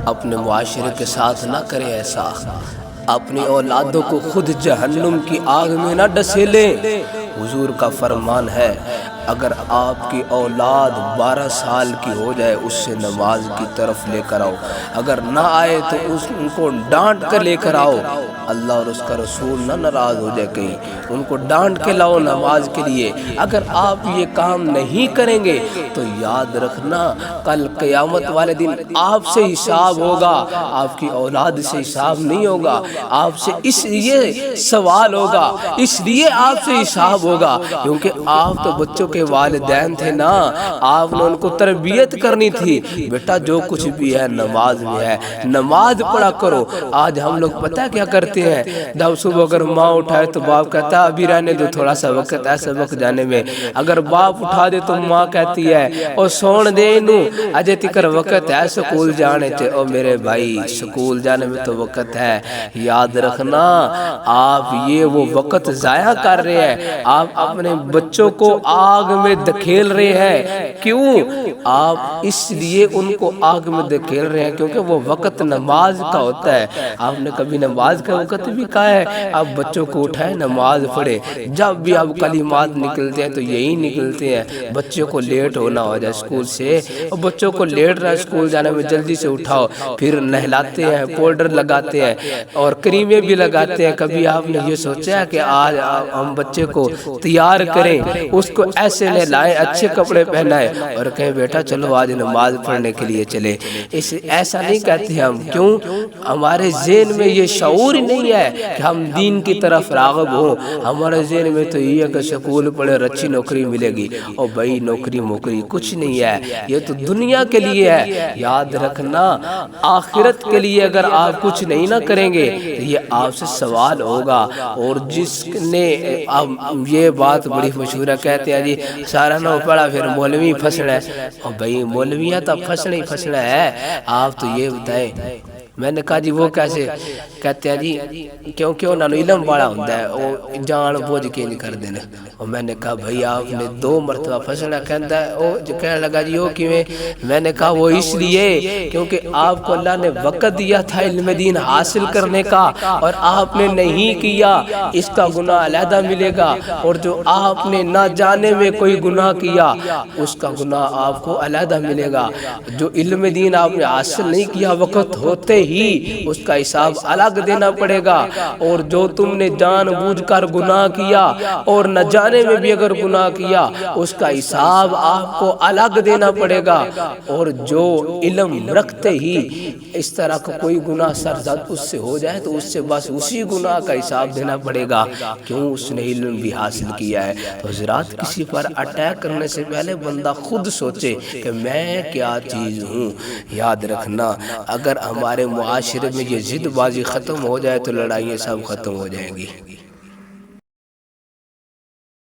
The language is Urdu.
اپنے معاشرے کے ساتھ نہ کریں ایسا، اپنی اولادوں کو خود جہنم کی آگ میں نہ ڈسیلیں۔ حضور کا فرمان ہے اگر آپ کی اولاد 12 سال کی ہو جائے اس سے نماز کی طرف لے کر آؤ، اگر نہ آئے تو ان کو ڈانٹ کر لے کر آؤ، اللہ اور اس کا رسول نہ ناراض ہو جائے کہیں، ان کو ڈانٹ کے لاؤ نماز کے لیے۔ اگر آپ یہ کام نہیں کریں گے تو یاد رکھنا کل قیامت والے دن آپ سے حساب ہوگا، آپ کی اولاد سے حساب نہیں ہوگا، آپ سے اس لیے سوال ہوگا، اس لیے آپ سے حساب ہوگا کیونکہ آپ تو بچوں کے والدین تھے نا، آپ نے ان کو تربیت کرنی تھی۔ بیٹا جو کچھ بھی ہے نماز میں ہے، نماز پڑھا کرو۔ آج ہم لوگ پتہ کیا کرتے ہیں، جب صبح اگر ماں اٹھائے تو باپ کہتا ہے ابھی رہنے دو تھوڑا سا وقت ہے سبق جانے میں، اگر باپ اٹھا دے تو ماں کہتی ہے او سون دے انہوں اجے تکر وقت ہے سکول جانے تے۔ او میرے بھائی سکول جانے میں تو وقت ہے، یاد رکھنا آپ یہ وہ وقت ضائع کر رہے ہیں، آپ اپنے بچوں کو آگ میں دھکیل رہے ہیں۔ کیوں؟ آپ اس لیے ان کو آگ میں دھکیل رہے ہیں کیونکہ وہ وقت نماز کا ہوتا ہے۔ آپ نے کبھی نماز کا وقت بھی کہا ہے آپ بچوں کو اٹھائیں نماز پڑھے؟ جب بھی آپ کلمات نکلتے ہیں تو یہی نکلتے ہیں، بچوں کو لیٹ ہونا ہو جائے اسکول سے، اور بچوں کو لیٹ رہا اسکول جانے میں جلدی سے اٹھاؤ، پھر نہلاتے ہیں، پاؤڈر لگاتے ہیں اور کریمیں بھی لگاتے ہیں۔ کبھی آپ نے یہ سوچا ہے کہ آج ہم بچے کو تیار کریں، اس کو ایسے نہلائیں، اچھے کپڑے پہنائیں اور کہیں بیٹا چلو آج نماز پڑھنے کے لیے چلے؟ ایسا نہیں کہتے ہم، کیوں؟ ہمارے ذہن میں یہ شعور ہی نہیں ہے کہ ہم دین کی طرف راغب ہوں۔ ہمارے ذہن میں تو یہ ہے کہ سکول پڑھے اور اچھی نوکری ملے گی، اور بھائی نوکری کچھ نہیں ہے، یہ تو دنیا کے لیے ہے۔ یاد رکھنا آخرت کے لیے اگر آپ کچھ نہیں نہ کریں گے تو یہ آپ سے سوال ہوگا۔ اور جس نے یہ بات بڑی مشہور ہے، کہتے ہیں جی سارا نہ پڑھا پھر مولوی پھسنا ہے، اور بھائی مولویاں تو پھسنا ہی پھسنا ہے۔ آپ تو یہ بتائیں، میں نے کہا جی وہ کیسے؟ کہتے ہیں جی کیونکہ انہوں نے علم بڑا ہوتا ہے وہ جان بوجھ کے نہیں کر دینا۔ اور میں نے کہا بھئی آپ نے 2 مرتبہ پھسنا کہتا ہے، وہ جو کہنے لگا جی وہ کیویں؟ میں نے کہا وہ اس لیے کیونکہ آپ کو اللہ نے وقت دیا تھا علم دین حاصل کرنے کا اور آپ نے نہیں کیا، اس کا گناہ علیحدہ ملے گا، اور جو آپ نے نہ جانے میں کوئی گناہ کیا اس کا گناہ آپ کو علیحدہ ملے گا۔ جو علم دین آپ نے حاصل نہیں کیا وقت ہوتے ہی اس کا حساب الگ دینا پڑے گا، اور جو تم نے جان بوجھ کر گناہ کیا اور نہ جانے میں بھی اگر گناہ کیا اس کا حساب آپ کو الگ دینا پڑے گا۔ اور جو علم رکھتے ہی اس طرح کا کوئی گناہ سرزد اس سے ہو جائے تو اس سے بس اسی گناہ کا حساب دینا پڑے گا، کیوں اس نے علم بھی حاصل کیا ہے۔ تو حضرات کسی پر اٹیک کرنے سے پہلے بندہ خود سوچے کہ میں کیا چیز ہوں۔ یاد رکھنا اگر ہمارے معاشرے میں یہ ضد بازی ختم ہو جائے تو لڑائیاں سب ختم ہو جائیں گی۔